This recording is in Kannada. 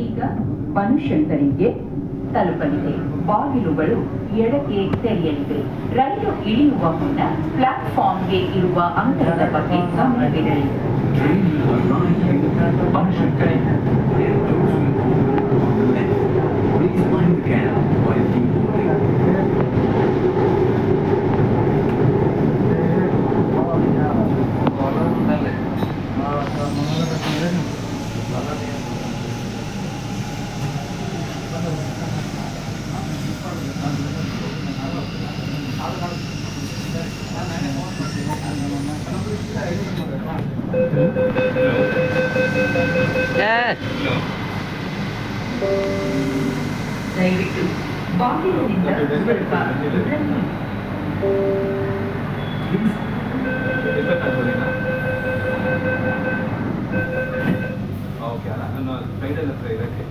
ಈಗ ಬನಶಂಕರಿಗೆ ತಲುಪಲಿದೆ. ಬಾಗಿಲುಗಳು ಎಡಕ್ಕೆ ತೆರೆಯಲಿವೆ. ರೈಲು ಇಳಿಯುವ ಮುನ್ನ ಪ್ಲಾಟ್ಫಾರ್ಮ್ಗೆ ಇರುವ ಅಂತರದ ಬಗ್ಗೆ ಗಮನವಿರಲಿ. ದಯವಿಟ್ಟು ಬಾಗಿಲಿನಿಂದ ಸ್ವಲ್ಪ ಬನ್ನಿ. ಓಕೆ ಅಲ್ಲ ನಾನು ಸೈಡಲ್ಲಿ ಹತ್ರ ಇರೋಕ್ಕೆ